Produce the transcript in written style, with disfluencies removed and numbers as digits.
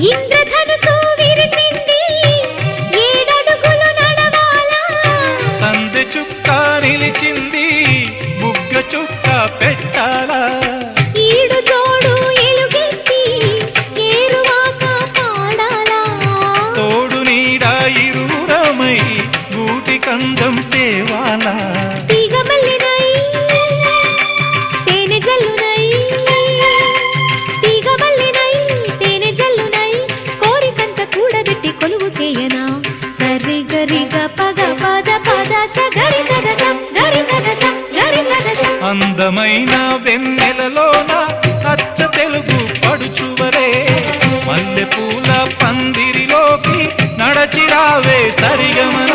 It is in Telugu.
ఇంద్రధనుసు విరిసింది ఏడడుగులు నడవాలా సందె చుక్క నిలిచింది బుగ్గ చుక్క పెట్టాలా ఈడు జోడు ఎలుగెత్తి ఏరువాక పాడాలా తోడు నీడ ఇరువురమై గూటి కందం తేవాలా తీగమల్లినై తేనె జల్లునై తీగమల్లినై తేనె జల్లునై కోరికంత కూడబెట్టి కొలువు చేయనా సరి గరిగ పగ పద పద సగరి సదసం గరి సదసం గరి సదసం అందమైన వెన్నెలలోన అచ్చ తెలుగు పడుచువరే మల్లె పూల పందిరిలోకి నడచిరావే సరిగమన